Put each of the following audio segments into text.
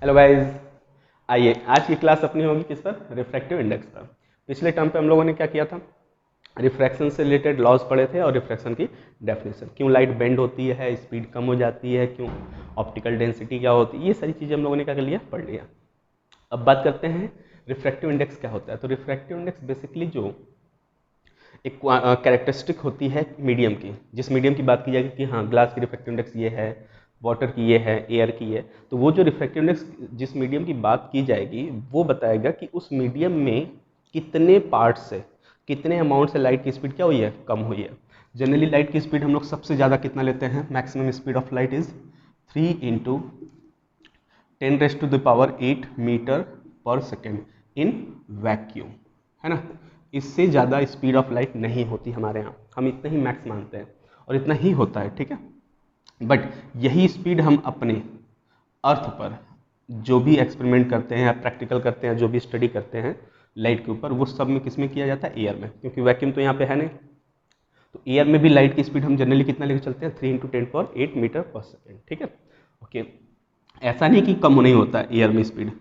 Hello guys, आइए आज की क्लास अपनी होगी किस पर? रिफ्रैक्टिव इंडेक्स पर। पिछले टर्म पे हम लोगों ने क्या किया था? रिफ्रैक्शन से रिलेटेड लॉज पढ़े थे और रिफ्रैक्शन की डेफिनेशन, क्यों लाइट बेंड होती है, स्पीड कम हो जाती है, क्यों ऑप्टिकल डेंसिटी क्या होती है, ये सारी चीज़ें हम लोगों ने क्या कर लिया, पढ़ लिया। अब बात करते हैं रिफ्रैक्टिव इंडेक्स क्या होता है। तो रिफ्रैक्टिव इंडेक्स बेसिकली जो एक कैरेक्टरिस्टिक होती है मीडियम की, जिस मीडियम की बात की जाएगी कि हाँ ग्लास की रिफ्रैक्टिव इंडेक्स ये है, वाटर की ये है, एयर की है, तो वो जो रिफ्रैक्टिव इंडेक्स जिस मीडियम की बात की जाएगी वो बताएगा कि उस मीडियम में कितने पार्ट से, कितने अमाउंट से लाइट की स्पीड क्या हुई है, कम हुई है। जनरली लाइट की स्पीड हम लोग सबसे ज़्यादा कितना लेते हैं? Maximum speed of light is 3 into 10⁸ metre per second in vacuum, है ना। इससे ज़्यादा स्पीड ऑफ लाइट नहीं होती हमारे यहाँ, हम इतना ही मैक्स मानते हैं और इतना ही होता है, ठीक है। बट यही स्पीड हम अपने अर्थ पर जो भी एक्सपेरिमेंट करते हैं या प्रैक्टिकल करते हैं, जो भी स्टडी करते हैं लाइट के ऊपर, वो सब में किस में किया जाता है? एयर में, क्योंकि वैक्यूम तो यहाँ पे है नहीं। तो एयर में भी लाइट की स्पीड हम जनरली कितना लेकर चलते हैं? 3 इंटू 10⁸ मीटर पर सेकेंड, ठीक है। ओके, ऐसा नहीं कि कम नहीं होता है एयर में स्पीड,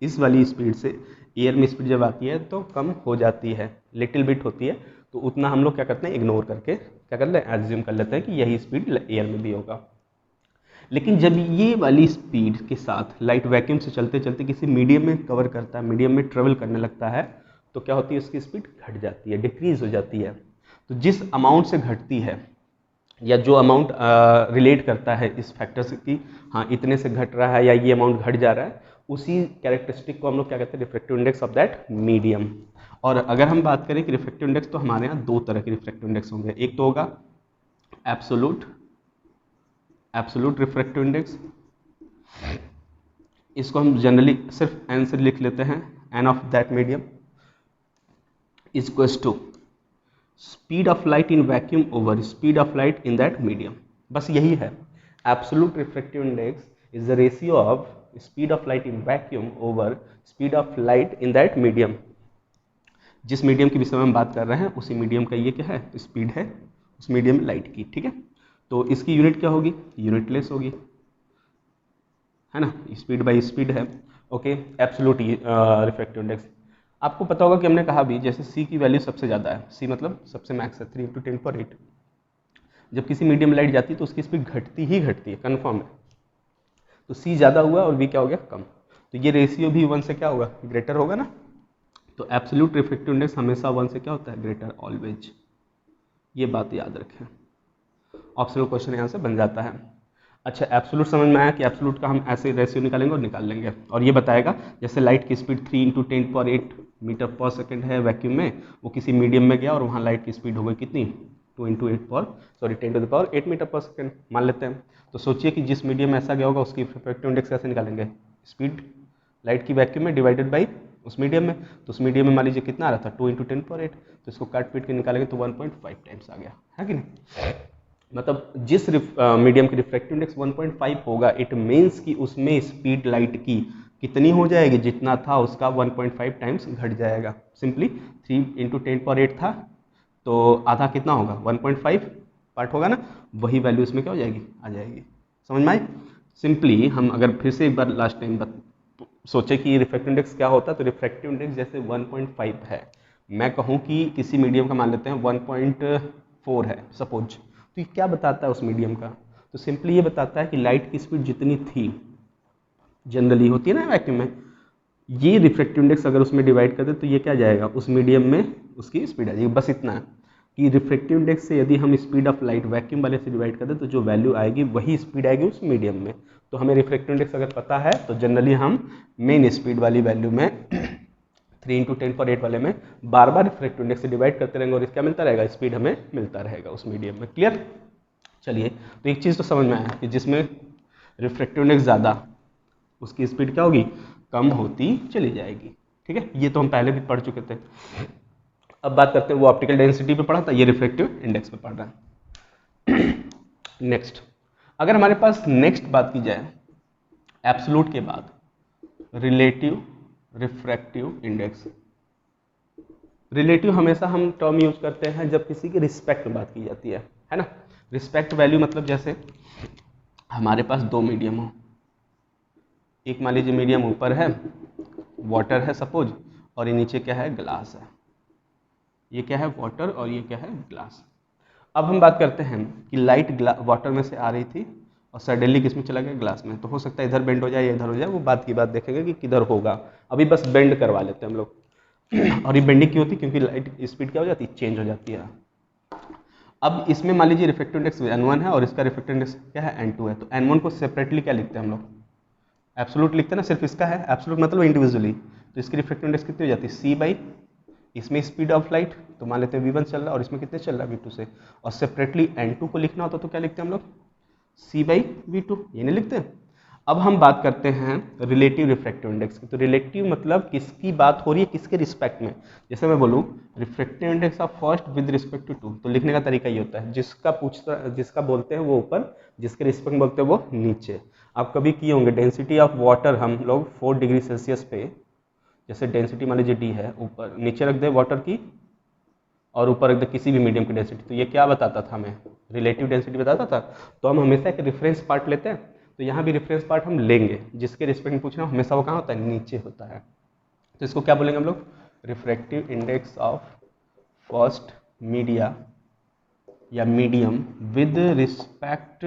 इस वाली स्पीड से एयर में स्पीड जब आती है तो कम हो जाती है, लिटिल बिट होती है। तो उतना हम लोग क्या करते हैं? इग्नोर करके क्या कर लेते हैं? एज्यूम कर लेते हैं कि यही स्पीड एयर में भी होगा। लेकिन जब ये वाली स्पीड के साथ लाइट वैक्यूम से चलते चलते किसी मीडियम में कवर करता है, मीडियम में ट्रेवल करने लगता है, तो क्या होती है? उसकी स्पीड घट जाती है, डिक्रीज हो जाती है। तो जिस अमाउंट से घटती है या जो अमाउंट रिलेट करता है इस फैक्टर से कि हाँ इतने से घट रहा है या ये अमाउंट घट जा रहा है, उसी कैरेक्टरिस्टिक को हम लोग क्या कहते हैं? Refractive index of that medium. और अगर हम बात करें कि रिफ्रैक्टिव इंडेक्स, तो हमारे यहाँ दो तरह के रिफ्रैक्टिव इंडेक्स होंगे। एक तो होगा एब्सोलूट रिफ्रैक्टिव इंडेक्स, इसको हम जनरली सिर्फ एन से लिख लेते हैं, N of that medium equals to speed of light in vacuum over speed of light in that medium. बस यही है। Absolute refractive index is the ratio of speed of light in vacuum over speed of light in that medium. जिस medium की विषय में हम बात कर रहे हैं उसी मीडियम का ये क्या है? स्पीड है उस मीडियम में लाइट की, ठीक है। तो इसकी यूनिट क्या होगी? यूनिटलेस होगी, है ना, स्पीड बाई स्पीड है। Okay, absolute refractive index. आपको पता होगा कि हमने कहा भी, जैसे सी की वैल्यू सबसे ज़्यादा है, सी मतलब सबसे मैक्स है, 3 इंटू 10⁸। जब किसी मीडियम में लाइट जाती है तो उसकी स्पीड घटती ही घटती है, कन्फर्म है। तो सी ज़्यादा हुआ और वी क्या हो गया? कम। तो ये रेशियो भी 1 से क्या होगा? ग्रेटर होगा ना। तो एब्सोल्यूट रिफ्रैक्टिव इंडेक्स हमेशा 1 से क्या होता है? Greater always. ये बात याद रखें, ऑप्शनल क्वेश्चन यहाँ से बन जाता है। अच्छा, एब्सोल्यूट समझ में आया कि एब्सोल्यूट का हम ऐसे रेशियो निकालेंगे और निकाल लेंगे, और ये बताएगा जैसे लाइट की speed 3 into 10⁸ metre per second है वैक्यूम में, वो किसी मीडियम में गया और वहाँ लाइट की स्पीड हो गई कितनी? 2 इंटू 10⁸ मीटर पर सेकेंड मान लेते हैं। तो सोचिए कि जिस मीडियम में ऐसा गया होगा उसकी रिफ्रैक्टिव इंडेक्स कैसे निकालेंगे? स्पीड लाइट की वैक्यूम में डिवाइडेड बाई उस मीडियम में। तो उस मीडियम में मान लीजिए कितना आ रहा था? 2 इंटू 10⁸। तो इसको काट पीट के निकालेंगे तो 1.5 टाइम्स आ गया, है कि नहीं। मतलब जिस मीडियम की रिफ्रैक्टिव इंडेक्स 1.5 होगा, इट मीन्स कि उसमें स्पीड लाइट की कितनी हो जाएगी? जितना था उसका 1.5 टाइम्स घट जाएगा। सिंपली 3 इंटू 10⁸ था, तो आधा कितना होगा? 1.5 पार्ट होगा ना, वही वैल्यू इसमें क्या हो जाएगी? आ जाएगी। समझ में आई? सिंपली हम अगर फिर से एक बार लास्ट टाइम सोचे कि रिफ्रैक्टिव इंडेक्स क्या होता है, तो रिफ्रैक्टिव इंडेक्स जैसे 1.5 है, मैं कहूँ कि किसी मीडियम का मान लेते हैं 1.4 है सपोज, तो ये क्या बताता है उस मीडियम का? तो सिंपली ये बताता है कि लाइट की स्पीड जितनी थी, जनरली होती है ना वैक्यूम में, ये रिफ्रैक्टिव इंडेक्स अगर उसमें डिवाइड कर दे तो ये क्या जाएगा? उस मीडियम में उसकी स्पीड आ जाएगी। बस इतना है कि रिफ्रैक्टिव इंडेक्स से यदि हम स्पीड ऑफ लाइट वैक्यूम वाले से डिवाइड कर दें तो जो वैल्यू आएगी वही स्पीड आएगी उस मीडियम में। तो हमें रिफ्रैक्टिव इंडेक्स अगर पता है तो जनरली हम मेन स्पीड वाली वैल्यू में 3 इंटू 10⁸ वाले में बार बार रिफ्रैक्टिव इंडेक्स से डिवाइड करते रहेंगे और क्या मिलता रहेगा? स्पीड हमें मिलता रहेगा उस मीडियम में। क्लियर? चलिए, तो एक चीज़ तो समझ में आया कि जिसमें रिफ्रैक्टिव इंडेक्स ज़्यादा, उसकी स्पीड क्या होगी? कम होती चली जाएगी, ठीक है। ये तो हम पहले भी पढ़ चुके थे। अब बात करते हैं, वो ऑप्टिकल डेंसिटी पे पढ़ा था, ये रिफ्रैक्टिव इंडेक्स पे पढ़ रहा है। नेक्स्ट, अगर हमारे पास नेक्स्ट बात की जाए एब्सोल्यूट के बाद, रिलेटिव रिफ्रैक्टिव इंडेक्स। रिलेटिव हमेशा हम टर्म यूज करते हैं जब किसी की रिस्पेक्ट में बात की जाती है ना। रिस्पेक्ट वैल्यू मतलब जैसे हमारे पास दो मीडियम हो, एक मान लीजिए मीडियम ऊपर है, वाटर है सपोज, और ये नीचे क्या है, ग्लास है। ये क्या है, वाटर, और ये क्या है, ग्लास। अब हम बात करते हैं कि लाइट वाटर में से आ रही थी और सडनली किसमें चला गया, ग्लास में। तो हो सकता है इधर बेंड हो जाए या इधर हो जाए, वो बात की बात देखेंगे कि किधर होगा। अभी बस बेंड करवा लेते हैं हम लोग। और ये बेंडिंग क्यों होती है, क्योंकि लाइट स्पीड क्या हो जाती है, चेंज हो जाती है। अब इसमें मान लीजिए रिफ्लेक्टिव इंडेक्स n1 है और इसका रिफ्लेक्टिव इंडेक्स क्या है, n2 है। तो n1 को सेपरेटली क्या लिखते हैं हम लोग, एब्सोल्यूट लिखते हैं ना, सिर्फ इसका है एब्सोल्यूट मतलब इंडिविजुअली। तो इसकी रिफ्लेक्टिव इंडेक्स कितनी हो जाती है, c बाई, इसमें स्पीड ऑफ लाइट तो मान लेते हैं v1 चल रहा है और इसमें कितने चल रहा है, v2 से। और सेपरेटली n2 को लिखना होता तो क्या लिखते हैं हम लोग, c बाई v2, ये नहीं लिखते हैं। अब हम बात करते हैं रिलेटिव रिफ्रैक्टिव इंडेक्स की। तो रिलेटिव मतलब किसकी बात हो रही है, किसके रिस्पेक्ट में। जैसे मैं बोलूँ refractive index of first with respect to two, तो लिखने का तरीका ये होता है, जिसका बोलते हैं वो ऊपर, जिसके रिस्पेक्ट में बोलते हैं वो नीचे। आप कभी किए होंगे डेंसिटी ऑफ वाटर, हम लोग 4 डिग्री सेल्सियस पे, जैसे डेंसिटी मान लीजिए डी है, ऊपर नीचे रख दे वाटर की और ऊपर रख दे किसी भी मीडियम की डेंसिटी, तो ये क्या बताता था हमें, रिलेटिव डेंसिटी बताता था। तो हम हमेशा एक रेफरेंस पार्ट लेते हैं, तो यहाँ भी रेफरेंस पार्ट हम लेंगे, जिसके रिस्पेक्ट में पूछना हमेशा वो कहाँ होता है, नीचे होता है। तो इसको क्या बोलेंगे हम लोग, refractive index of first media या medium with respect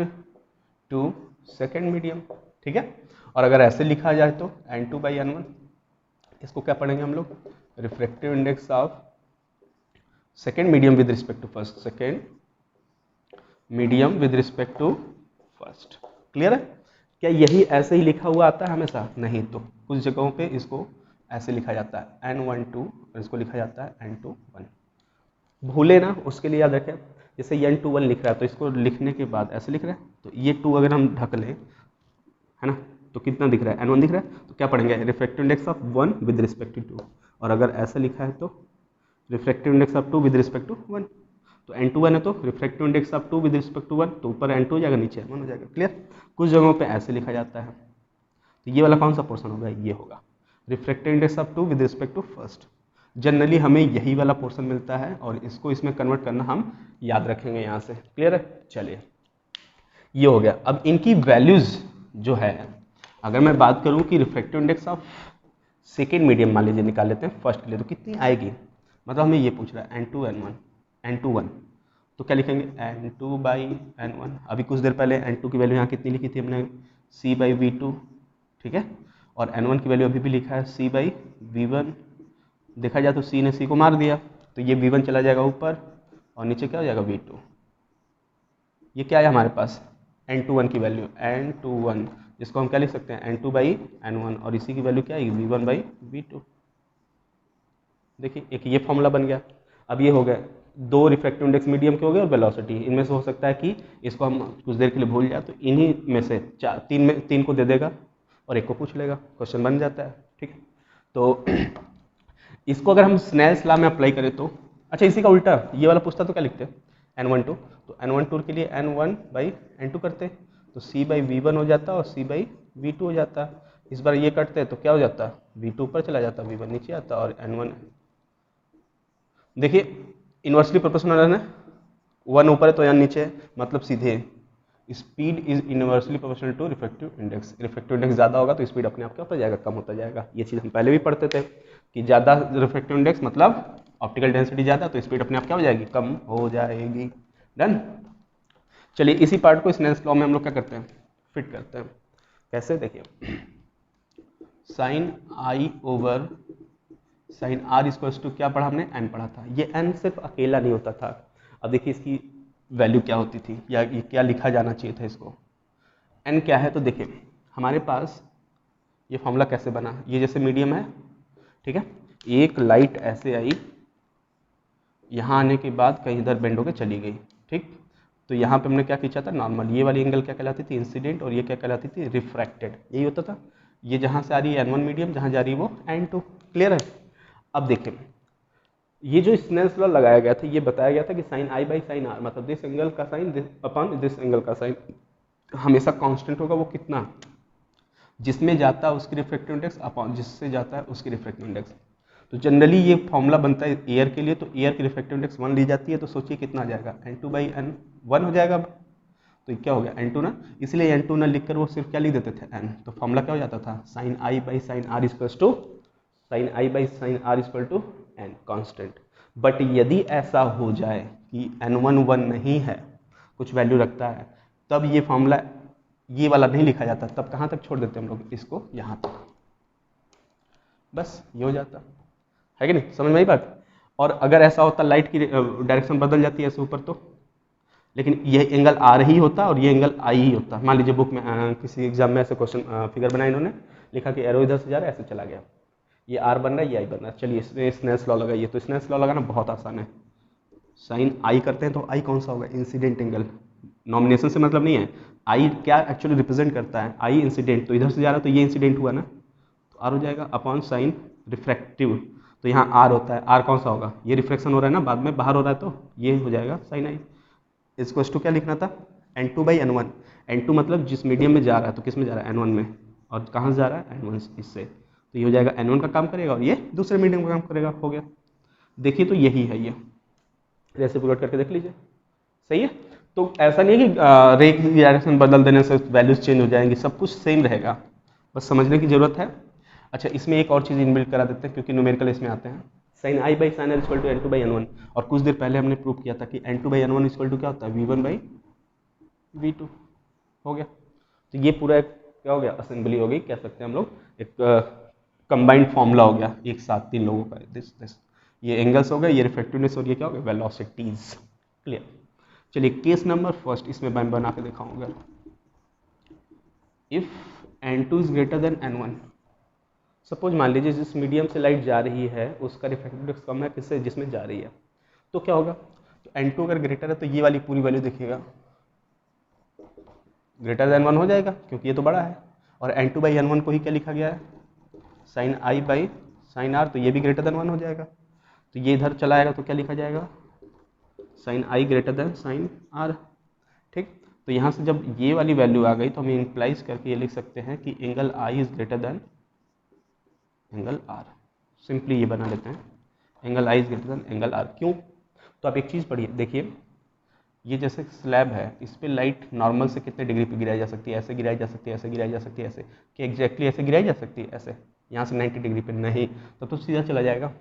to second medium, ठीक है। और अगर ऐसे लिखा जाए तो n2 बाई n1, इसको क्या पढ़ेंगे हम लोग, refractive index of second medium with respect to first, second medium with respect to first. Clear है। क्या यही ऐसे ही लिखा हुआ आता है हमेशा, नहीं, तो कुछ जगहों पे इसको ऐसे लिखा जाता है n12 और इसको लिखा जाता है n21। भूले ना, उसके लिए याद रखें, जैसे n21 लिख रहा है तो इसको लिखने के बाद ऐसे लिख रहा है, तो ये 2 अगर हम ढक लें, है ना, तो कितना दिख रहा है, n1 दिख रहा है। तो क्या पढ़ेंगे, refractive index of 1 with respect to 2। और अगर ऐसा लिखा है तो refractive index of 2 with respect to 1। तो n21 है तो refractive index of 2 with respect to 1, तो ऊपर n2 हो जाएगा, नीचे n1 हो जाएगा। क्लियर। कुछ जगहों पे ऐसे लिखा जाता है। तो ये वाला कौन सा पोर्शन होगा, ये होगा refractive index of 2 with respect to first. Generally हमें यही वाला पोर्शन मिलता है और इसको इसमें कन्वर्ट करना हम याद रखेंगे यहाँ से। क्लियर है। चलिए, ये हो गया। अब इनकी वैल्यूज जो है, अगर मैं बात करूँ कि refractive index of second medium मान लीजिए निकाल लेते हैं फर्स्ट के लिए, तो कितनी आएगी, मतलब हमें ये पूछ रहा है n2 n1, तो क्या लिखेंगे n2 बाई n1। अभी कुछ देर पहले n2 की वैल्यू यहाँ कितनी लिखी थी हमने, c बाई v2, ठीक है। और n1 की वैल्यू अभी भी लिखा है c बाई v1। देखा जाए तो c ने c को मार दिया, तो ये v1 चला जाएगा ऊपर और नीचे क्या हो जाएगा v2। ये क्या है हमारे पास, n21 की वैल्यू n21, जिसको हम क्या लिख सकते हैं n2 बाई n1, और इसी की वैल्यू क्या आएगी v1 बाई v2। देखिए एक ये फॉर्मूला बन गया। अब ये हो गया, 2 रिफ्रैक्टिव इंडेक्स मीडियम के हो गए और वेलोसिटी। इनमें से हो सकता है कि इसको हम कुछ देर के लिए भूल जाए, तो इन्हीं में से 3 को दे देगा और एक को पूछ लेगा, क्वेश्चन बन जाता है। ठीक है, तो इसको अगर हम स्नेल्स लॉ में अप्लाई करें तो, अच्छा इसी का उल्टा ये वाला पूछता तो क्या लिखते हैं n12, तो n12 के लिए n1 बाई n2 करते, तो c बाई v1 हो जाता और c बाई v2 हो जाता। इस बार ये करते तो क्या हो जाता, v2 ऊपर चला जाता, v1 नीचे आता और n1, देखिए इन्वर्सली प्रोपोर्शनल है ना, 1 ऊपर है तो n नीचे है, मतलब सीधे speed is inversely proportional to refractive index. Refractive index ज़्यादा होगा तो स्पीड अपने आप क्या होता जाएगा, कम होता जाएगा। ये चीज़ हम पहले भी पढ़ते थे कि ज़्यादा रिफ्रैक्टिव इंडेक्स मतलब ऑप्टिकल डेंसिटी ज़्यादा, तो स्पीड अपने आप क्या हो जाएगी, कम हो जाएगी। डन। चलिए इसी पार्ट को स्नेल्स लॉ में हम लोग क्या करते हैं, फिट करते हैं। कैसे, देखिए sine I over sine R equals to क्या पढ़ा हमने, एन पढ़ा था। ये एन सिर्फ अकेला नहीं होता था। अब देखिए इसकी वैल्यू क्या होती थी या ये क्या लिखा जाना चाहिए था इसको, एन क्या है। तो देखिए हमारे पास ये फॉर्मूला कैसे बना, ये जैसे मीडियम है, ठीक है, एक लाइट ऐसे आई, यहाँ आने के बाद कहीं इधर बेंड होकर चली गई, ठीक। तो यहाँ पे हमने क्या खींचा था, नॉर्मल। ये वाली एंगल क्या कहलाती थी, इंसिडेंट, और ये क्या कहलाती थी, रिफ्रैक्टेड। यही होता था। ये जहाँ से आ रही है n1 मीडियम, जहाँ जा रही है वो n2। क्लियर है। अब देखें ये जो स्नेल्स लॉ लगाया गया था, ये बताया गया था कि sine I by sine R, मतलब दिस एंगल का साइन अपॉन दिस एंगल का साइन हमेशा कांस्टेंट होगा। वो कितना, जिसमें जाता है उसकी रिफ्रैक्टिव इंडेक्स अपॉन जिससे जाता है उसकी रिफ्रैक्टिव इंडेक्स। तो जनरली ये फॉर्मूला बनता है एयर के लिए, तो एयर की रिफ्रैक्टिव इंडेक्स 1 ली जाती है, तो सोचिए कितना आ जाएगा, n2 बाई n1 हो जाएगा। तो ये क्या हो गया N2 ना, इसलिए N2 ना लिखकर वो सिर्फ क्या लिख देते थे N, तो फॉर्मूला क्या हो जाता था sine I by sine R equal to N constant. But यदि ऐसा हो जाए कि N1 1 नहीं है, कुछ वैल्यू रखता है, तब ये फॉर्मूला ये वाला नहीं लिखा जाता, तब कहाँ तक छोड़ देते हम लोग इसको, यहाँ तक, बस ये हो जाता है कि नहीं, समझ में आई बात। और अगर ऐसा होता लाइट की डायरेक्शन बदल जाती है ऐसे ऊपर तो, लेकिन ये एंगल आर ही होता और ये एंगल आई ही होता। मान लीजिए बुक में किसी एग्जाम में ऐसे क्वेश्चन फिगर बनाया इन्होंने, लिखा कि एरो इधर से जा रहा है, ऐसे चला गया, ये आर बन रहा है, ये आई बन रहा है, चलिए इसमें स्नेल्स लॉ लगाइए। तो स्नेल्स लॉ लगाना बहुत आसान है, साइन आई करते हैं तो आई कौन सा होगा, इंसिडेंट एंगल। नॉमिनेशन से मतलब नहीं है, आई क्या एक्चुअली रिप्रेजेंट करता है, आई इंसिडेंट, तो इधर से जा रहा है तो ये इंसिडेंट हुआ ना, तो आर हो जाएगा अपॉन साइन रिफ्रैक्टिव, तो यहाँ आर होता है, आर कौन सा होगा, ये रिफ्लेक्शन हो रहा है ना, बाद में बाहर हो रहा है, तो ये हो जाएगा साइन आई। इसको टू क्या लिखना था N2 बाई N1, N2 मतलब जिस मीडियम में जा रहा है तो किस में जा रहा है N1 में, और कहाँ से जा रहा है N1 इससे, तो ये हो जाएगा N1 का काम करेगा और ये दूसरे मीडियम का काम करेगा, हो गया। देखिए तो यही है, ये रेसिप्रोकेट करके देख लीजिए, सही है। तो ऐसा नहीं है कि रे की डायरेक्शन बदल देने से वैल्यूज चेंज हो जाएंगी, सब कुछ सेम रहेगा, बस समझने की जरूरत है। अच्छा, इसमें एक और चीज़ इनबिल्ट करा देते हैं क्योंकि न्यूमेरिकल इसमें आते हैं, sine I by sine R equal to N2 by N1, और कुछ देर पहले हमने प्रूव किया था कि N2 by N1 equal to क्या होता है V1 बाई V2, हो गया। तो ये पूरा एक क्या हो गया, असेंबली हो गई, कह सकते हैं हम लोग, एक कंबाइंड फॉर्मूला हो गया एक साथ तीन लोगों का, दिस ये एंगल्स हो गए, ये रिफ्लेक्टिवनेस और ये क्या हो गया, वेलोसिटीज। क्लियर। चलिए केस नंबर फर्स्ट, इसमें मैं बना के दिखाऊंगा। If N2 is greater then N1, suppose मान लीजिए जिस मीडियम से लाइट जा रही है उसका रिफ्लेक्टिव कम है किससे, जिसमें जा रही है, तो क्या होगा, तो N2 अगर ग्रेटर है तो ये वाली पूरी वैल्यू देखिएगा ग्रेटर देन 1 हो जाएगा क्योंकि ये तो बड़ा है, और N2 बाई N1 को ही क्या लिखा गया है, sine I by sine R, तो ये भी ग्रेटर देन 1 हो जाएगा, तो ये इधर चला आएगा तो क्या लिखा जाएगा, sine I greater than sine R. ठीक, तो यहाँ से जब ये वाली वैल्यू आ गई तो हम इंप्लाइज करके ये लिख सकते हैं कि angle I is greater than angle R. Simply ये बना लेते हैं, angle I is greater than angle R. क्यों, तो आप एक चीज़ पढ़िए, देखिए ये जैसे स्लैब है, इस पर लाइट नॉर्मल से कितने डिग्री पे गिराई जा सकती है, ऐसे गिराई जा सकती है, ऐसे गिराई जा सकती है, ऐसे कि एग्जैक्टली ऐसे गिराई जा सकती है, ऐसे यहाँ से 90 डिग्री पे नहीं, तब तो सीधा चला जाएगा।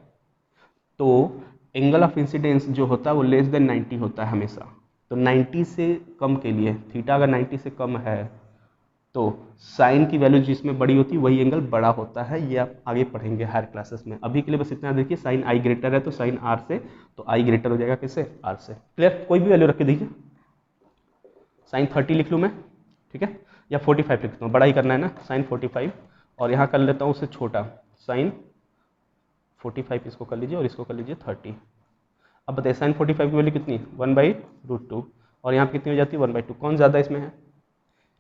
तो एंगल ऑफ इंसिडेंस जो होता है वो लेस देन 90 होता है हमेशा, तो 90 से कम के लिए, थीटा अगर 90 से कम है तो साइन की वैल्यू जिसमें बड़ी होती है वही एंगल बड़ा होता है, ये आप आगे पढ़ेंगे हायर क्लासेस में। अभी के लिए बस इतना देखिए, साइन आई ग्रेटर है तो साइन आर से, तो आई ग्रेटर हो जाएगा किससे, आर से। क्लियर, कोई भी वैल्यू रख के दीजिए, साइन 30 लिख लूँ मैं, ठीक है, या 45 लिखता हूँ, बड़ा ही करना है ना, साइन 45, और यहाँ कर लेता हूँ उससे छोटा, साइन 45, इसको कर लीजिए और इसको कर लीजिए 30। अब बताइए साइन 45 की वैल्यू कितनी, 1/√2, और यहाँ पर कितनी हो जाती है 1/2, कौन ज़्यादा इसमें है,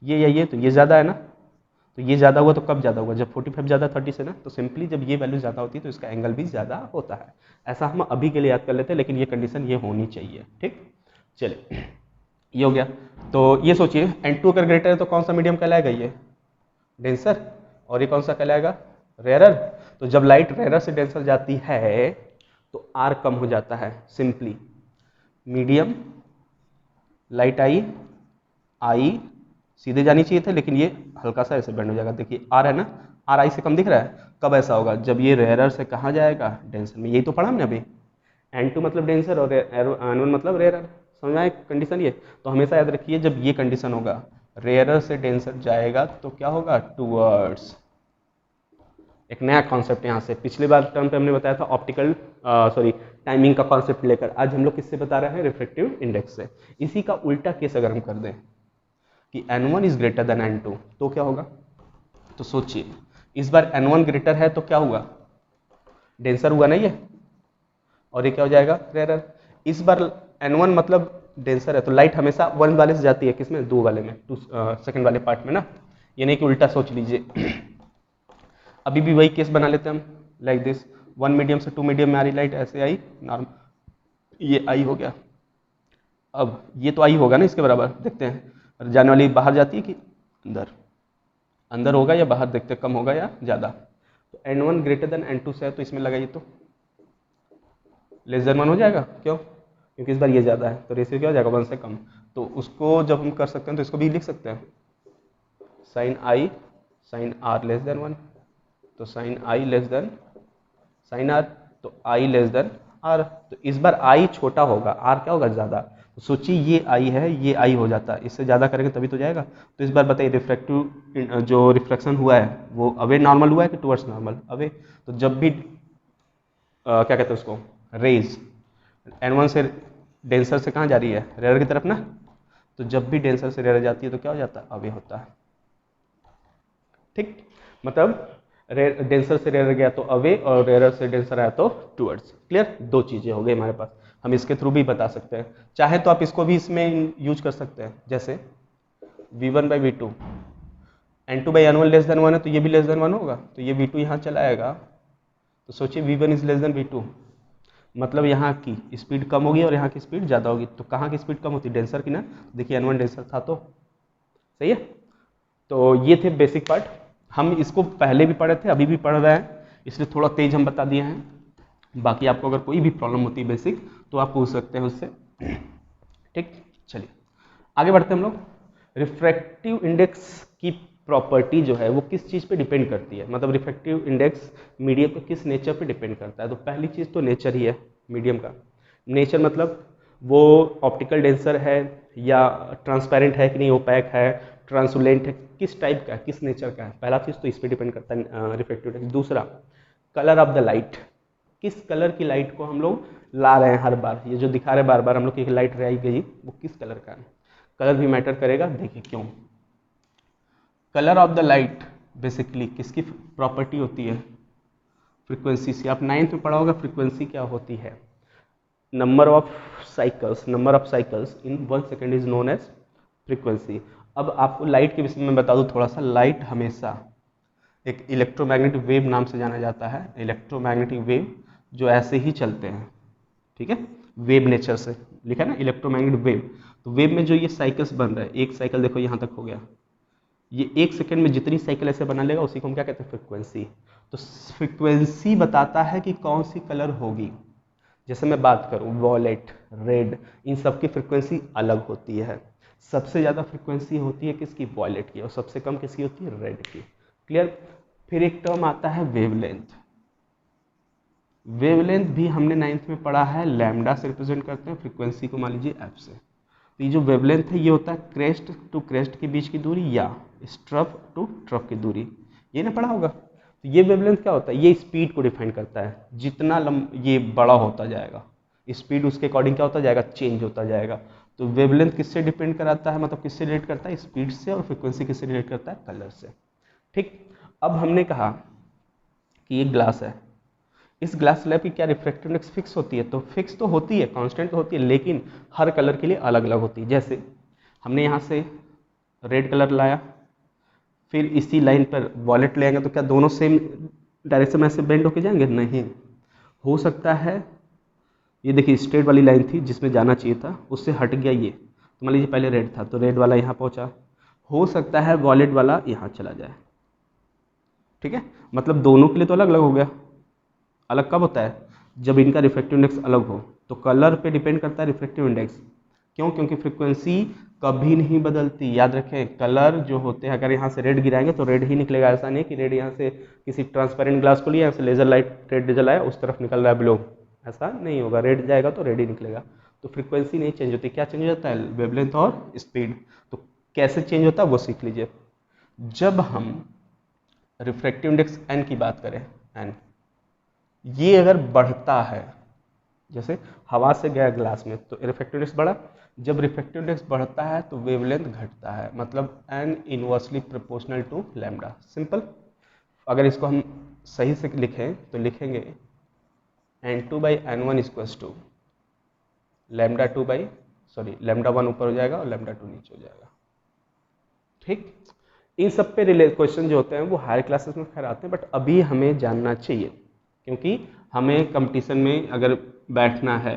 ये या ये, तो ये ज़्यादा है ना, तो ये ज़्यादा हुआ तो कब ज़्यादा हुआ, जब 45 ज़्यादा 30 से ना, तो सिंपली जब ये वैल्यू ज़्यादा होती है तो इसका एंगल भी ज़्यादा होता है। ऐसा हम अभी के लिए याद कर लेते हैं, लेकिन ये कंडीशन ये होनी चाहिए। ठीक, चलिए ये हो गया। तो ये सोचिए N2 अगर ग्रेटर है तो कौन सा मीडियम कहलाएगा, ये डेंसर, और ये कौन सा कहलाएगा, रेयरर। तो जब लाइट रेयरर से डेंसर जाती है तो R कम हो जाता है, सिंपली मीडियम लाइट आई सीधे जानी चाहिए थे, लेकिन ये हल्का सा ऐसे बेंड हो जाएगा, देखिए आर है ना, आर आई से कम दिख रहा है, कब ऐसा होगा, जब ये रेयरर से कहाँ जाएगा, डेंसर में। यही तो पढ़ा हमने अभी, N2 मतलब डेंसर और N1 मतलब रेयरर, समझ में आए कंडीशन ये। तो हमेशा याद रखिए जब ये कंडीशन होगा, रेयरर से डेंसर जाएगा तो क्या होगा, टूवर्ड्स। एक नया कॉन्सेप्ट यहाँ से, पिछले बार टर्म पे हमने बताया था ऑप्टिकल टाइमिंग का कॉन्सेप्ट लेकर, आज हम लोग किससे बता रहे हैं, रिफ्रैक्टिव इंडेक्स से। इसी का उल्टा केस अगर हम कर दें कि N1 is greater then N2 तो क्या होगा, तो सोचिए इस बार N1 ग्रेटर है तो क्या हुआ, डेंसर हुआ ना ये, और ये क्या हो जाएगा, रेयरर। इस बार N1 मतलब डेंसर है तो लाइट हमेशा 1 वाले से जाती है, किसमें, 2 वाले में, सेकंड वाले पार्ट में ना, ये नहीं कि उल्टा सोच लीजिए। अभी भी वही केस बना लेते हैं हम, लाइक दिस, 1 मीडियम से 2 मीडियम में आ रही लाइट, ऐसे आई नॉर्मल, ये आई हो गया। अब ये तो आई होगा ना इसके बराबर, देखते हैं जाने वाली बाहर जाती है कि अंदर, अंदर होगा या बाहर, देखते कम होगा या ज़्यादा। तो N1 ग्रेटर देन N2 से है तो इसमें लगाइए तो लेस देन 1 हो जाएगा, क्यों, क्योंकि इस बार ये ज़्यादा है तो रेशियो क्या हो जाएगा, 1 से कम। तो उसको जब हम कर सकते हैं तो इसको भी लिख सकते हैं sine I sine R less than 1, तो sine I less than sine R, तो आई लेस देन आर। तो इस बार आई छोटा होगा, आर क्या होगा ज़्यादा। तो सोचिए ये आई है, ये आई हो जाता है, इससे ज़्यादा करेंगे तभी तो जाएगा। तो इस बार बताइए रिफ्रैक्टिव जो रिफ्रैक्शन हुआ है वो अवे नॉर्मल हुआ है कि टुवर्ड्स नॉर्मल, अवे। तो जब भी क्या कहते हैं उसको, रेज N1 से डेंसर से कहाँ जा रही है, रेयर की तरफ ना। तो जब भी डेंसर से रेयर जाती है तो क्या हो जाता है, अवे होता है। ठीक, मतलब डेंसर से रेयर गया तो अवे और रेयर से डेंसर आया तो टुवर्ड्स। क्लियर, दो चीज़ें हो गई हमारे पास, हम इसके थ्रू भी बता सकते हैं। चाहे तो आप इसको भी इसमें यूज कर सकते हैं, जैसे V1 by V2, N2 by N1 less than 1 है तो ये भी लेस देन 1 होगा, तो ये V2 यहाँ चला आएगा। तो सोचिए V1 is less than V2, मतलब यहाँ की स्पीड कम होगी और यहाँ की स्पीड ज़्यादा होगी। तो कहाँ की स्पीड कम होती है, डेंसर की ना। देखिए N1 डेंसर था तो सही है। तो ये थे बेसिक पार्ट, हम इसको पहले भी पढ़े थे, अभी भी पढ़ रहे हैं, इसलिए थोड़ा तेज हम बता दिए हैं। बाकी आपको अगर कोई भी प्रॉब्लम होती है बेसिक तो आप पूछ सकते हैं उससे। ठीक, चलिए आगे बढ़ते हैं हम लोग। रिफ्रैक्टिव इंडेक्स की प्रॉपर्टी जो है वो किस चीज़ पे डिपेंड करती है, मतलब रिफ्रैक्टिव इंडेक्स मीडियम पे किस नेचर पे डिपेंड करता है। तो पहली चीज़ तो नेचर ही है मीडियम का। नेचर मतलब वो ऑप्टिकल डेंसर है या ट्रांसपेरेंट है कि नहीं, ओपैक है, ट्रांसुलेंट है, किस टाइप का है, किस नेचर का है। पहला चीज़ तो इस पर डिपेंड करता है रिफ्रैक्टिव इंडेक्स। दूसरा कलर ऑफ द लाइट, किस कलर की लाइट को हम लोग ला रहे हैं हर बार, ये जो दिखा रहे हैं बार बार हम लोग की लाइट रही गई वो किस कलर का है, कलर भी मैटर करेगा। देखिए क्यों, colour of the light basically किसकी प्रॉपर्टी होती है, फ्रीक्वेंसी से। आप 9th में पढ़ा होगा फ्रीक्वेंसी क्या होती है, number of cycles in 1 second is known as frequency. अब आपको लाइट के विषय में बता दूं थोड़ा सा, लाइट हमेशा एक इलेक्ट्रोमैग्नेटिक वेव नाम से जाना जाता है। इलेक्ट्रोमैग्नेटिक वेव जो ऐसे ही चलते हैं, ठीक है, वेव नेचर से लिखा है ना इलेक्ट्रोमैग्नेटिक वेव। तो वेव में जो ये साइकिल्स बन रहा है, एक साइकिल देखो यहाँ तक हो गया, ये 1 सेकेंड में जितनी साइकिल ऐसे बना लेगा उसी को हम क्या कहते हैं, फ्रीक्वेंसी। तो फ्रीक्वेंसी बताता है कि कौन सी कलर होगी। जैसे मैं बात करूं वॉलेट, रेड, इन सब की फ्रीक्वेंसी अलग होती है। सबसे ज़्यादा फ्रीक्वेंसी होती है किसकी, वॉलेट की, और सबसे कम किसकी होती है, रेड की। क्लियर। फिर एक टर्म आता है वेवलेंथ। वेवलेंथ भी हमने 9th में पढ़ा है, लैम्डा से रिप्रेजेंट करते हैं, फ्रीक्वेंसी को मान लीजिए एफ से। तो ये जो वेवलेंथ है ये होता है क्रेस्ट टू क्रेस्ट के बीच की दूरी या स्ट्रफ टू ट्रफ की दूरी, ये ना पढ़ा होगा। तो ये वेवलेंथ क्या होता है, ये स्पीड को डिफाइन करता है। जितना ये बड़ा होता जाएगा स्पीड उसके अकॉर्डिंग क्या होता जाएगा, चेंज होता जाएगा। तो वेवलेंथ किससे डिपेंड कराता है, मतलब किससे रिलेट करता है, स्पीड से, और फ्रीक्वेंसी किससे रिलेट करता है, कलर से। ठीक, अब हमने कहा कि ये ग्लास है, इस ग्लास स्लैब की क्या रिफ्रैक्टिव इंडेक्स फिक्स होती है, तो फिक्स तो होती है, कांस्टेंट तो होती है, लेकिन हर कलर के लिए अलग अलग होती है। जैसे हमने यहाँ से रेड कलर लाया, फिर इसी लाइन पर वॉलेट ले आएंगे तो क्या दोनों सेम डायरेक्शन में ऐसे बेंड होके जाएंगे, नहीं। हो सकता है ये देखिए स्ट्रेट वाली लाइन थी जिसमें जाना चाहिए था, उससे हट गया ये, तो मान लीजिए पहले रेड था तो रेड वाला यहाँ पहुँचा, हो सकता है वॉलेट वाला यहाँ चला जाए। ठीक है, मतलब दोनों के लिए तो अलग अलग हो गया। अलग कब होता है, जब इनका रिफ्रैक्टिव इंडेक्स अलग हो। तो कलर पे डिपेंड करता है रिफ्रैक्टिव इंडेक्स, क्यों, क्योंकि फ्रीक्वेंसी कभी नहीं बदलती। याद रखें, कलर जो होते हैं, अगर यहाँ से रेड गिराएंगे तो रेड ही निकलेगा। ऐसा नहीं कि रेड यहाँ से किसी ट्रांसपेरेंट ग्लास को लिया, यहाँ से लेजर लाइट रेड लेजर आया उस तरफ निकल रहा है ब्लू, ऐसा नहीं होगा। रेड जाएगा तो रेड ही निकलेगा। तो फ्रीक्वेंसी नहीं चेंज होती, क्या चेंज हो जाता है, वेवलेंथ और स्पीड। तो कैसे चेंज होता है वो सीख लीजिए। जब हम रिफ्रैक्टिव इंडेक्स एन की बात करें, एन ये अगर बढ़ता है, जैसे हवा से गया ग्लास में तो रिफ्रैक्टिव इंडेक्स बढ़ा, जब रिफ्रैक्टिव इंडेक्स बढ़ता है तो वेवलेंथ घटता है, मतलब N inversely proportional to lambda. Simple. अगर इसको हम सही से लिखें तो लिखेंगे n2 by n1 equals to lambda 2 by lambda 1 ऊपर हो जाएगा और लैम्डा 2 नीचे हो जाएगा। ठीक, इन सब पे रिलेटेड क्वेश्चन जो होते हैं वो हायर क्लासेस में खैर आते हैं, बट अभी हमें जानना चाहिए क्योंकि हमें कंपटीशन में अगर बैठना है,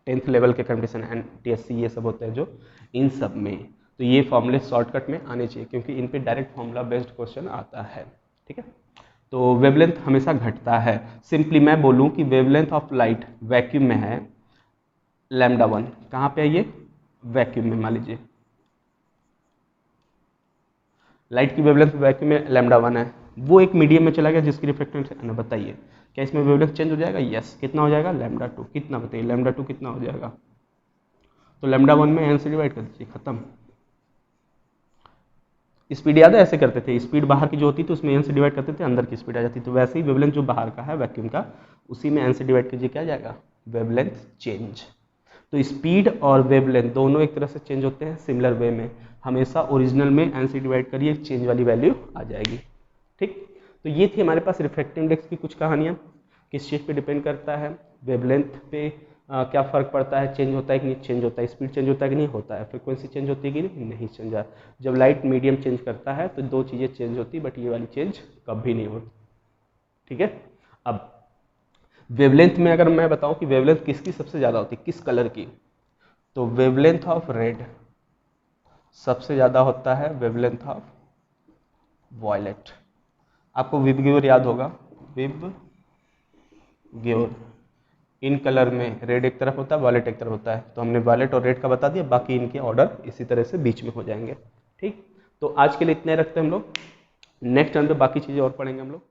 10th लेवल के कंपटीशन NTSC ये सब होते हैं जो, इन सब में तो ये फॉर्मूले शॉर्टकट में आने चाहिए क्योंकि इन पे डायरेक्ट फॉर्मूला बेस्ड क्वेश्चन आता है। ठीक है, तो वेवलेंथ हमेशा घटता है। सिंपली मैं बोलूँ कि वेवलेंथ ऑफ लाइट वैक्यूम में है लैम्डा 1, कहाँ पे है ये वैक्यूम में मान लीजिए लाइट की वेवलेंथ वैक्यूम में λ1 है, वो एक मीडियम में चला गया जिसकी रिफ्रैक्टिव इंडेक्स बताइए क्या इसमें वेवलेंथ चेंज हो जाएगा? यस। कितना हो जाएगा? λ2। कितना बताइए? λ2 कितना हो जाएगा? तो λ1 में n से डिवाइड कर दीजिए, खत्म। स्पीड याद है ऐसे करते थे, स्पीड बाहर की जो होती थी उसमें n से डिवाइड करते थे, अंदर की स्पीड आ जाती। तो वैसे ही वेवलेंथ जो बाहर का है वैक्यूम का, उसी में n से डिवाइड कीजिए, क्या आ जाएगा? Wavelength change. तो स्पीड और वेवलेंथ दोनों एक तरह से चेंज होते हैं सिमिलर वे में। हमेशा ओरिजिनल में n से डिवाइड करिए, चेंज वाली वैल्यू आ जाएगी। ठीक, तो ये थी हमारे पास रिफ्रैक्टिव इंडेक्स की कुछ कहानियाँ। किस चीज़ पे डिपेंड करता है? वेवलेंथ पे क्या फ़र्क पड़ता है, चेंज होता है कि नहीं चेंज होता है, स्पीड चेंज होता है कि नहीं होता है, फ्रिक्वेंसी चेंज होती है कि नहीं चेंज है। जब लाइट मीडियम चेंज करता है तो दो चीज़ें चेंज होती, बट ये वाली चेंज कभी नहीं होती। ठीक है। अब वेवलेंथ में अगर मैं बताऊं कि वेवलेंथ किसकी सबसे ज़्यादा होती है, किस कलर की, तो वेवलेंथ ऑफ रेड सबसे ज़्यादा होता है, वेवलेंथ ऑफ वॉयलेट। आपको विबग्योर याद होगा, विबग्योर। इन कलर में रेड एक तरफ होता है, वॉयलेट एक तरफ होता है, तो हमने वॉयलेट और रेड का बता दिया, बाकी इनके ऑर्डर इसी तरह से बीच में हो जाएंगे। ठीक, तो आज के लिए इतने रखते हैं हम लोग, नेक्स्ट टाइम पे बाकी चीज़ें और पढ़ेंगे हम लोग।